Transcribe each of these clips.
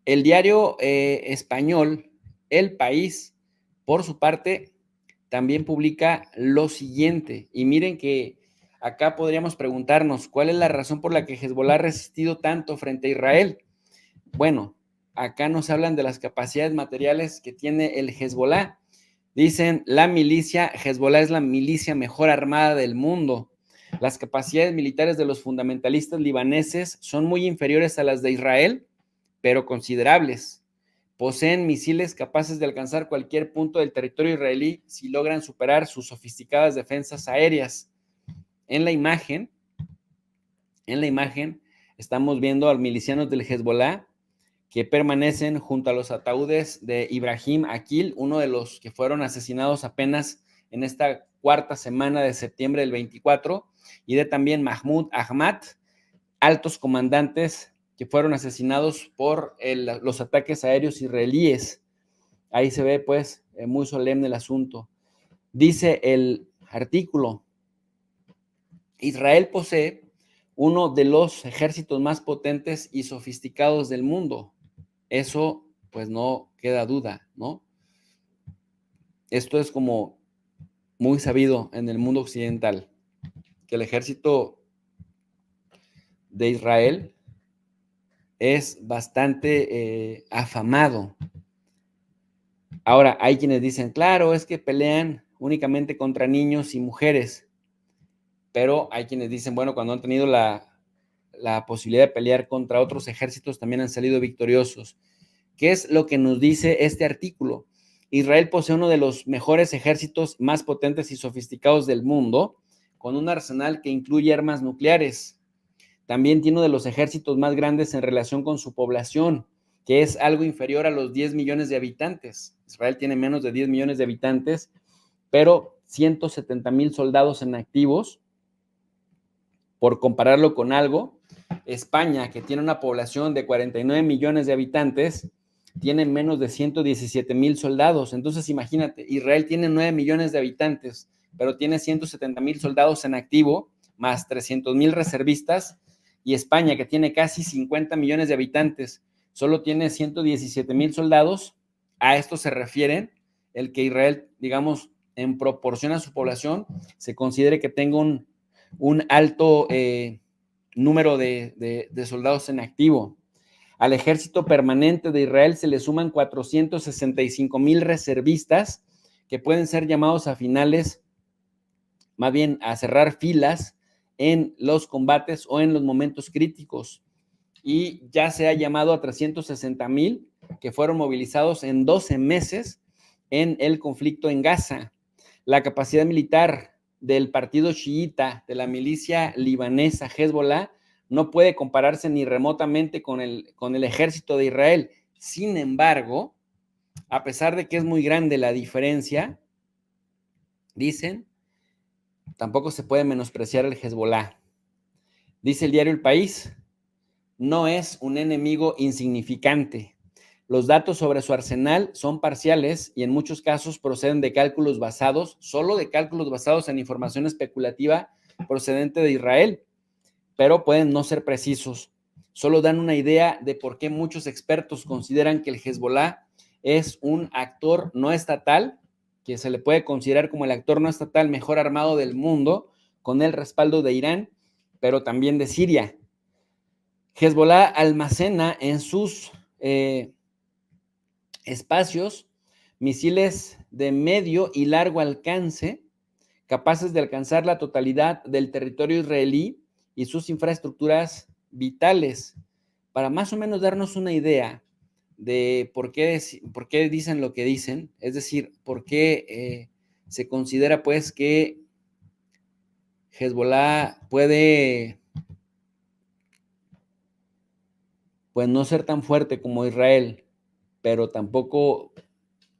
El diario español, El País, por su parte, también publica lo siguiente. Y miren que acá podríamos preguntarnos, ¿cuál es la razón por la que Hezbollah ha resistido tanto frente a Israel? Bueno, acá nos hablan de las capacidades materiales que tiene el Hezbollah. Dicen, la milicia, Hezbollah es la milicia mejor armada del mundo. Las capacidades militares de los fundamentalistas libaneses son muy inferiores a las de Israel, pero considerables. Poseen misiles capaces de alcanzar cualquier punto del territorio israelí si logran superar sus sofisticadas defensas aéreas. En la imagen estamos viendo a los milicianos del Hezbollah que permanecen junto a los ataúdes de Ibrahim Akil, uno de los que fueron asesinados apenas en esta cuarta semana de septiembre del 24, y de también Mahmoud Ahmad, altos comandantes que fueron asesinados por los ataques aéreos israelíes. Ahí se ve pues muy solemne el asunto. Dice el artículo, Israel posee uno de los ejércitos más potentes y sofisticados del mundo. Eso pues no queda duda, ¿no? Esto es como muy sabido en el mundo occidental, que el ejército de Israel es bastante afamado. Ahora, hay quienes dicen, claro, es que pelean únicamente contra niños y mujeres, pero hay quienes dicen, bueno, cuando han tenido la posibilidad de pelear contra otros ejércitos, también han salido victoriosos. ¿Qué es lo que nos dice este artículo? Israel posee uno de los mejores ejércitos más potentes y sofisticados del mundo, con un arsenal que incluye armas nucleares. También tiene uno de los ejércitos más grandes en relación con su población, que es algo inferior a los 10 millones de habitantes. Israel tiene menos de 10 millones de habitantes, pero 170,000 soldados en activos. Por compararlo con algo, España, que tiene una población de 49 millones de habitantes, tiene menos de 117,000 soldados. Entonces, imagínate, Israel tiene 9 millones de habitantes, pero tiene 170,000 soldados en activo, más 300,000 reservistas, y España, que tiene casi 50 millones de habitantes, solo tiene 117,000 soldados. A esto se refieren el que Israel, digamos, en proporción a su población, se considere que tenga un alto número de soldados en activo. Al ejército permanente de Israel se le suman 465,000 reservistas que pueden ser llamados a finales, más bien a cerrar filas en los combates o en los momentos críticos. Y ya se ha llamado a 360,000 que fueron movilizados en 12 meses en el conflicto en Gaza. La capacidad militar del partido chiita, de la milicia libanesa Hezbollah, no puede compararse ni remotamente con el ejército de Israel. Sin embargo, a pesar de que es muy grande la diferencia, dicen, tampoco se puede menospreciar el Hezbollah. Dice el diario El País, no es un enemigo insignificante. Los datos sobre su arsenal son parciales y en muchos casos proceden de cálculos basados, solo de cálculos basados en información especulativa procedente de Israel, pero pueden no ser precisos. Solo dan una idea de por qué muchos expertos consideran que el Hezbollah es un actor no estatal, que se le puede considerar como el actor no estatal mejor armado del mundo, con el respaldo de Irán, pero también de Siria. Hezbollah almacena en sus espacios misiles de medio y largo alcance capaces de alcanzar la totalidad del territorio israelí y sus infraestructuras vitales. Para más o menos darnos una idea de por qué dicen lo que dicen, es decir, por qué se considera pues que Hezbollah puede pues no ser tan fuerte como Israel, pero tampoco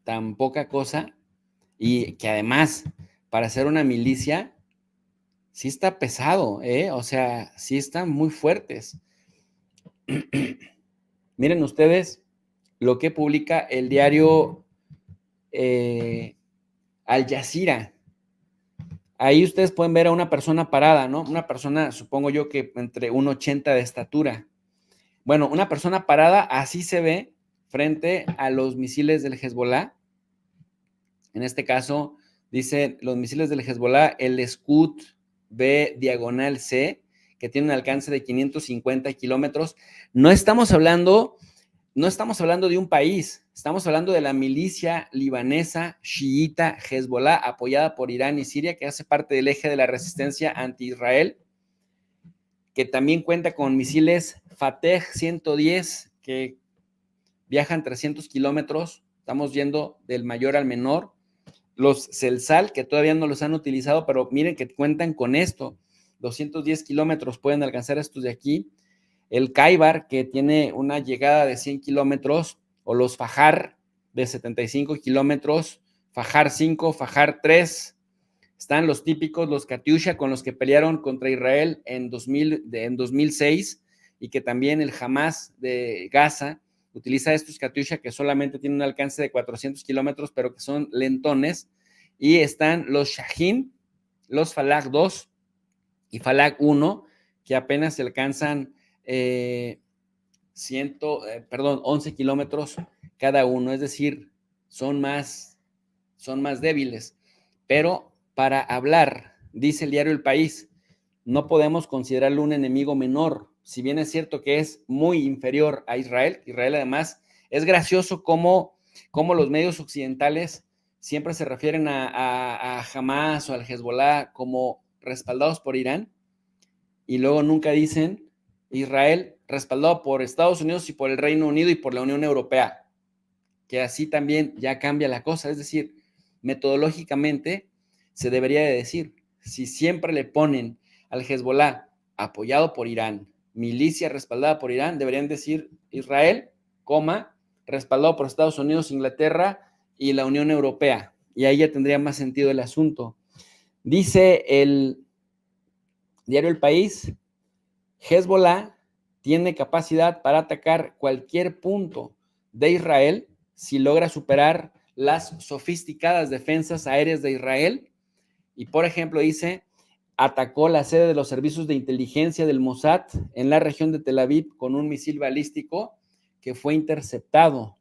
tan poca cosa, y que además para ser una milicia sí está pesado, o sea, sí están muy fuertes. Miren ustedes lo que publica el diario Al Jazeera. Ahí ustedes pueden ver a una persona parada, ¿no? Una persona, supongo yo que entre 1,80 de estatura. Bueno, una persona parada, así se ve frente a los misiles del Hezbollah. En este caso, dice los misiles del Hezbollah, el Scud B/C, que tiene un alcance de 550 kilómetros. No estamos hablando de un país, estamos hablando de la milicia libanesa chiita Hezbollah, apoyada por Irán y Siria, que hace parte del eje de la resistencia anti-Israel, que también cuenta con misiles Fateh 110, que viajan 300 kilómetros, estamos yendo del mayor al menor. Los Celsal, que todavía no los han utilizado, pero miren que cuentan con esto, 210 kilómetros pueden alcanzar estos de aquí. El Khaibar, que tiene una llegada de 100 kilómetros, o los Fajar de 75 kilómetros, Fajar 5, Fajar 3. Están los típicos, los Katyusha, con los que pelearon contra Israel en 2006, y que también el Hamas de Gaza utiliza estos Katyusha, que solamente tienen un alcance de 400 kilómetros, pero que son lentones. Y están los Shahin, los Falag 2 y Falag 1, que apenas se alcanzan 11 kilómetros cada uno, es decir, son más débiles. Pero para hablar, dice el diario El País, no podemos considerarlo un enemigo menor, si bien es cierto que es muy inferior a Israel. Israel, además, es gracioso cómo los medios occidentales siempre se refieren a Hamas o al Hezbollah como respaldados por Irán, y luego nunca dicen Israel respaldado por Estados Unidos y por el Reino Unido y por la Unión Europea, que así también ya cambia la cosa. Es decir, metodológicamente se debería de decir, si siempre le ponen al Hezbollah apoyado por Irán, milicia respaldada por Irán, deberían decir Israel, respaldado por Estados Unidos, Inglaterra y la Unión Europea, y ahí ya tendría más sentido el asunto. Dice el diario El País, Hezbollah tiene capacidad para atacar cualquier punto de Israel si logra superar las sofisticadas defensas aéreas de Israel. Y, por ejemplo, dice, atacó la sede de los servicios de inteligencia del Mossad en la región de Tel Aviv con un misil balístico que fue interceptado.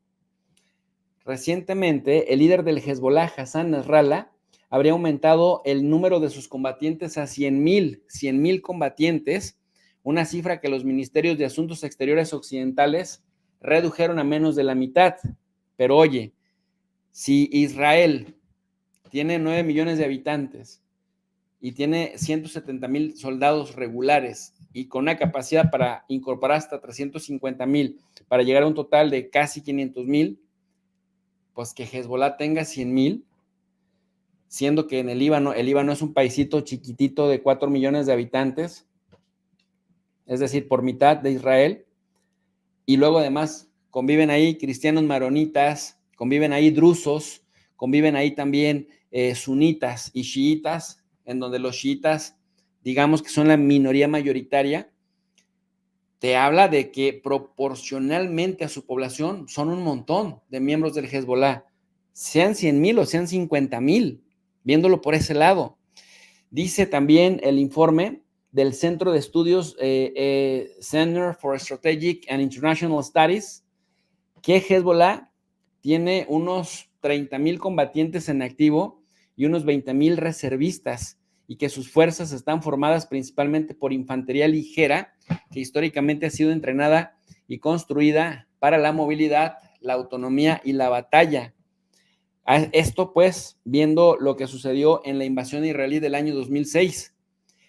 Recientemente, el líder del Hezbollah, Hassan Nasrallah, habría aumentado el número de sus combatientes a 100,000 combatientes, una cifra que los ministerios de Asuntos Exteriores occidentales redujeron a menos de la mitad. Pero oye, si Israel tiene 9 millones de habitantes y tiene 170,000 soldados regulares y con una capacidad para incorporar hasta 350,000 para llegar a un total de casi 500,000, pues que Hezbollah tenga 100,000, siendo que en el Líbano es un paisito chiquitito de 4 millones de habitantes, es decir, por mitad de Israel, y luego además conviven ahí cristianos maronitas, conviven ahí drusos, conviven ahí también sunitas y chiitas, en donde los chiitas, digamos que son la minoría mayoritaria. Te habla de que proporcionalmente a su población son un montón de miembros del Hezbollah, sean 100,000 o sean 50,000, viéndolo por ese lado. Dice también el informe del Centro de Estudios Center for Strategic and International Studies, que Hezbollah tiene unos 30,000 combatientes en activo y unos 20,000 reservistas, y que sus fuerzas están formadas principalmente por infantería ligera, que históricamente ha sido entrenada y construida para la movilidad, la autonomía y la batalla. Esto pues viendo lo que sucedió en la invasión israelí del año 2006.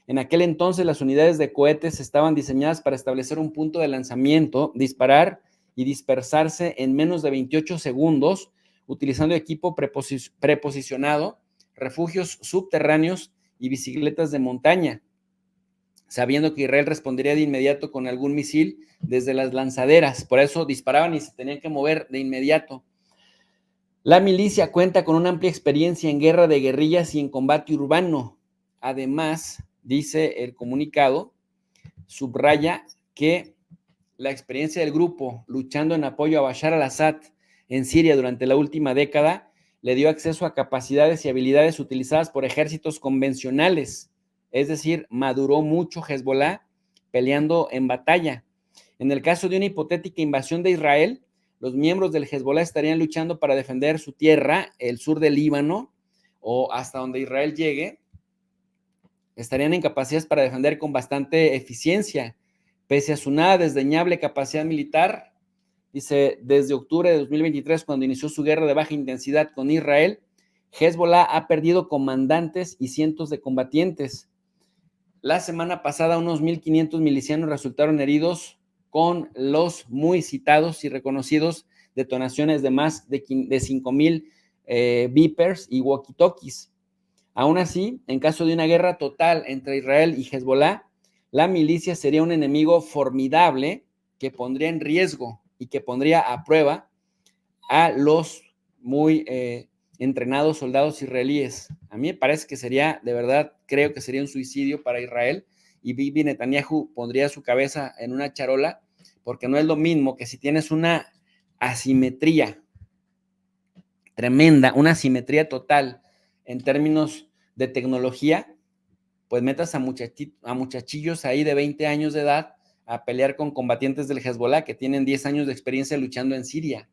En aquel entonces las unidades de cohetes estaban diseñadas para establecer un punto de lanzamiento, disparar y dispersarse en menos de 28 segundos, utilizando equipo preposicionado, refugios subterráneos y bicicletas de montaña, sabiendo que Israel respondería de inmediato con algún misil desde las lanzaderas. Por eso disparaban y se tenían que mover de inmediato. La milicia cuenta con una amplia experiencia en guerra de guerrillas y en combate urbano. Además, dice el comunicado, subraya que la experiencia del grupo luchando en apoyo a Bashar al-Assad en Siria durante la última década le dio acceso a capacidades y habilidades utilizadas por ejércitos convencionales. Es decir, maduró mucho Hezbollah peleando en batalla. En el caso de una hipotética invasión de Israel, los miembros del Hezbollah estarían luchando para defender su tierra, el sur del Líbano, o hasta donde Israel llegue, estarían en capacidades para defender con bastante eficiencia, pese a su nada desdeñable capacidad militar. Dice, desde octubre de 2023, cuando inició su guerra de baja intensidad con Israel, Hezbollah ha perdido comandantes y cientos de combatientes. La semana pasada, unos 1,500 milicianos resultaron heridos con los muy citados y reconocidos detonaciones de más de 5,000 beepers y walkie-talkies. Aún así, en caso de una guerra total entre Israel y Hezbollah, la milicia sería un enemigo formidable que pondría en riesgo y que pondría a prueba a los muy entrenados soldados israelíes. A mí me parece que sería, de verdad, creo que sería un suicidio para Israel, y Bibi Netanyahu pondría su cabeza en una charola, porque no es lo mismo que si tienes una asimetría tremenda, una asimetría total en términos de tecnología, pues metas a muchachillos ahí de 20 años de edad a pelear con combatientes del Hezbollah que tienen 10 años de experiencia luchando en Siria.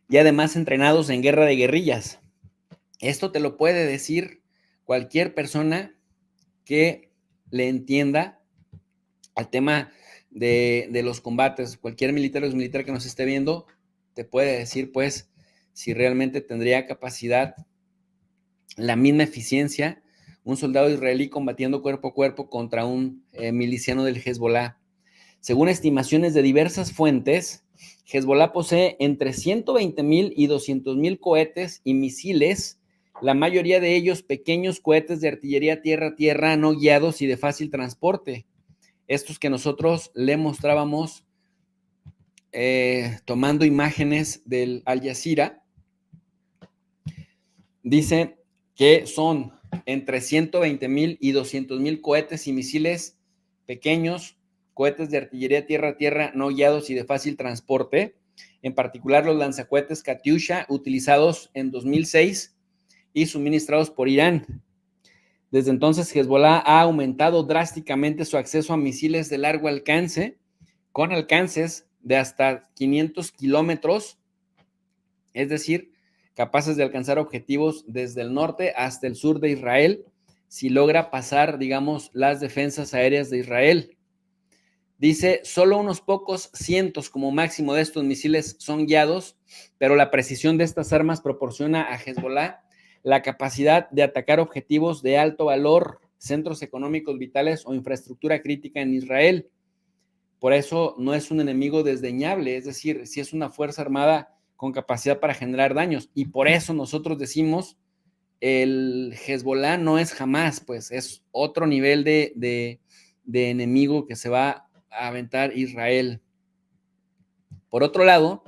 Y además entrenados en guerra de guerrillas. Esto te lo puede decir cualquier persona que le entienda al tema de los combates. Cualquier militar o exmilitar que nos esté viendo te puede decir, pues, si realmente tendría capacidad, la misma eficiencia, un soldado israelí combatiendo cuerpo a cuerpo contra un miliciano del Hezbollah. Según estimaciones de diversas fuentes, Hezbollah posee entre 120,000 y 200,000 cohetes y misiles, la mayoría de ellos pequeños cohetes de artillería tierra-tierra no guiados y de fácil transporte. Estos que nosotros le mostrábamos tomando imágenes del Al Jazeera, dice que son entre 120,000 y 200,000 cohetes y misiles pequeños, cohetes de artillería tierra-tierra no guiados y de fácil transporte, en particular los lanzacohetes Katyusha utilizados en 2006 y suministrados por Irán. Desde entonces, Hezbollah ha aumentado drásticamente su acceso a misiles de largo alcance, con alcances de hasta 500 kilómetros, es decir, capaces de alcanzar objetivos desde el norte hasta el sur de Israel, si logra pasar, digamos, las defensas aéreas de Israel. Dice, solo unos pocos cientos como máximo de estos misiles son guiados, pero la precisión de estas armas proporciona a Hezbollah la capacidad de atacar objetivos de alto valor, centros económicos vitales o infraestructura crítica en Israel. Por eso no es un enemigo desdeñable, es decir, si es una fuerza armada con capacidad para generar daños. Y por eso nosotros decimos, el Hezbollah no es jamás, pues es otro nivel de enemigo que se va a aventar Israel. Por otro lado,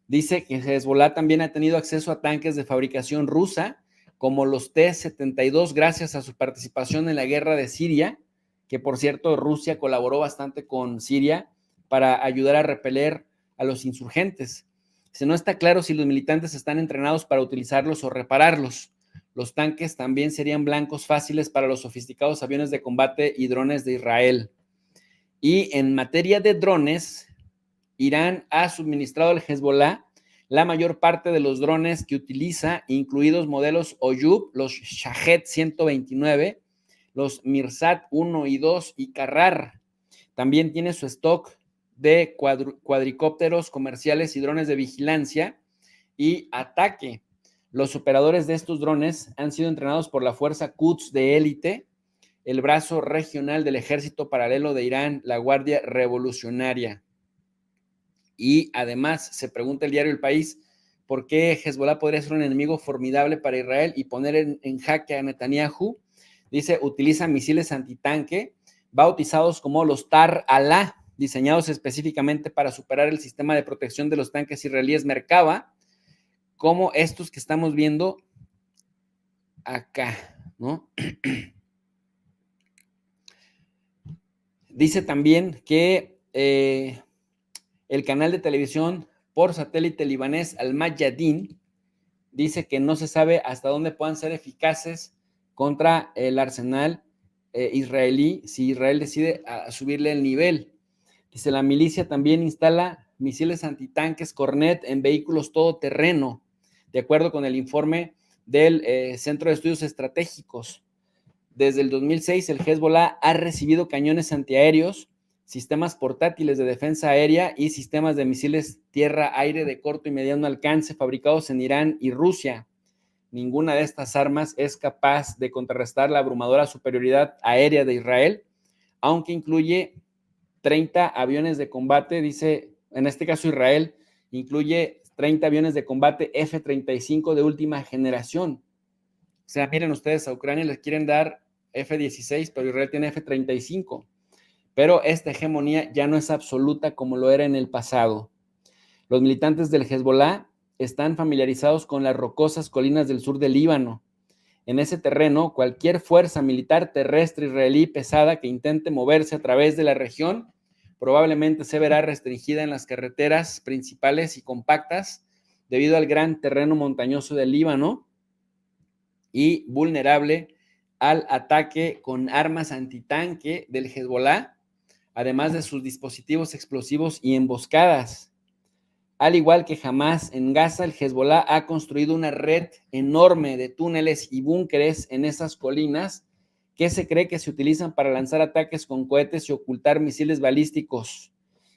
dice que Hezbollah también ha tenido acceso a tanques de fabricación rusa, como los T-72, gracias a su participación en la guerra de Siria, que por cierto Rusia colaboró bastante con Siria para ayudar a repeler a los insurgentes. No está claro si los militantes están entrenados para utilizarlos o repararlos. Los tanques también serían blancos fáciles para los sofisticados aviones de combate y drones de Israel. Y en materia de drones, Irán ha suministrado al Hezbollah la mayor parte de los drones que utiliza, incluidos modelos Oyub, los Shahed 129, los Mirsat 1 y 2 y Karrar. También tiene su stock de cuadricópteros comerciales y drones de vigilancia y ataque. Los operadores de estos drones han sido entrenados por la Fuerza Quds de élite, el brazo regional del ejército paralelo de Irán, la Guardia Revolucionaria. Y además se pregunta el diario El País, ¿por qué Hezbollah podría ser un enemigo formidable para Israel y poner en jaque a Netanyahu? Dice, utiliza misiles antitanque bautizados como los Tar Alá, diseñados específicamente para superar el sistema de protección de los tanques israelíes Merkava, como estos que estamos viendo acá, ¿no? Dice también que el canal de televisión por satélite libanés Al Mayadin dice que no se sabe hasta dónde puedan ser eficaces contra el arsenal israelí si Israel decide subirle el nivel. Dice, la milicia también instala misiles antitanques Cornet en vehículos todoterreno, de acuerdo con el informe del Centro de Estudios Estratégicos. Desde el 2006, el Hezbollah ha recibido cañones antiaéreos, sistemas portátiles de defensa aérea y sistemas de misiles tierra-aire de corto y mediano alcance fabricados en Irán y Rusia. Ninguna de estas armas es capaz de contrarrestar la abrumadora superioridad aérea de Israel, aunque incluye 30 aviones de combate, dice, en este caso Israel, incluye 30 aviones de combate F-35 de última generación. O sea, miren ustedes, a Ucrania les quieren dar F-16, pero Israel tiene F-35. Pero esta hegemonía ya no es absoluta como lo era en el pasado. Los militantes del Hezbollah están familiarizados con las rocosas colinas del sur del Líbano. En ese terreno, cualquier fuerza militar terrestre israelí pesada que intente moverse a través de la región probablemente se verá restringida en las carreteras principales y compactas debido al gran terreno montañoso del Líbano y vulnerable al ataque con armas antitanque del Hezbollah, además de sus dispositivos explosivos y emboscadas. Al igual que Hamas en Gaza, el Hezbollah ha construido una red enorme de túneles y búnkeres en esas colinas que se cree que se utilizan para lanzar ataques con cohetes y ocultar misiles balísticos.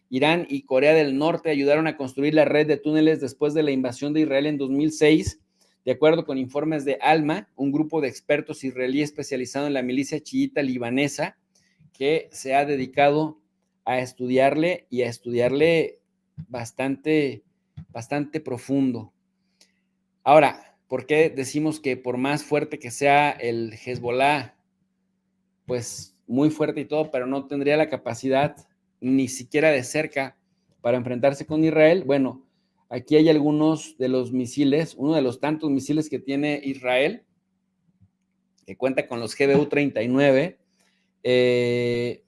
Irán y Corea del Norte ayudaron a construir la red de túneles después de la invasión de Israel en 2006, de acuerdo con informes de ALMA, un grupo de expertos israelí especializado en la milicia chiita libanesa que se ha dedicado a estudiarle y a estudiarle bastante profundo. Ahora, ¿por qué decimos que por más fuerte que sea el Hezbollah, pues muy fuerte y todo, pero no tendría la capacidad ni siquiera de cerca para enfrentarse con Israel? Bueno, aquí hay algunos de los misiles, uno de los tantos misiles que tiene Israel, que cuenta con los GBU-39, que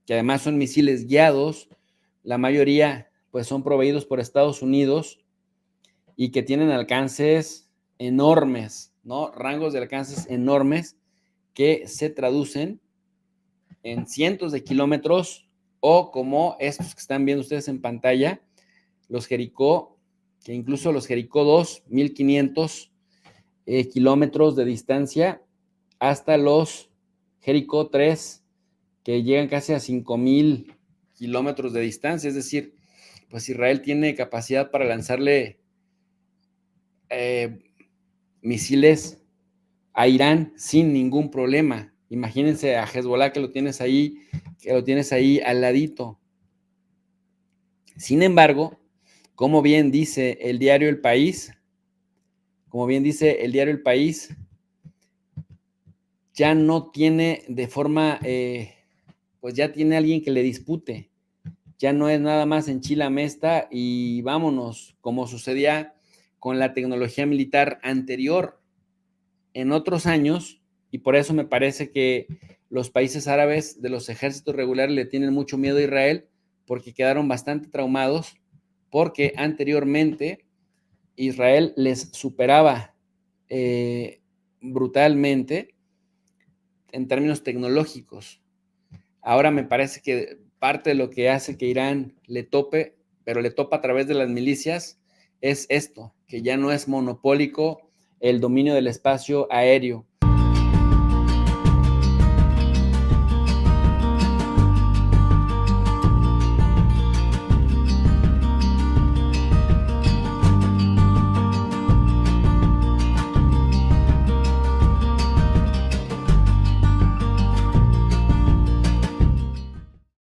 además son misiles guiados, la mayoría pues son proveídos por Estados Unidos y que tienen alcances enormes, ¿no? Rangos de alcances enormes que se traducen en cientos de kilómetros o como estos que están viendo ustedes en pantalla, los Jericó, que incluso los Jericó 2, 1500 kilómetros de distancia, hasta los Jericó 3, que llegan casi a 5000 kilómetros de distancia. Es decir, pues Israel tiene capacidad para lanzarle misiles a Irán sin ningún problema. Imagínense a Hezbollah que lo tienes ahí al ladito. Sin embargo, como bien dice el diario El País, ya no tiene de forma, pues ya tiene alguien que le dispute. Ya no es nada más enchila mesta y vámonos, como sucedía con la tecnología militar anterior en otros años, y por eso me parece que los países árabes de los ejércitos regulares le tienen mucho miedo a Israel, porque quedaron bastante traumados, porque anteriormente Israel les superaba brutalmente en términos tecnológicos. Ahora me parece que parte de lo que hace que Irán le tope, pero le topa a través de las milicias, es esto, que ya no es monopólico el dominio del espacio aéreo.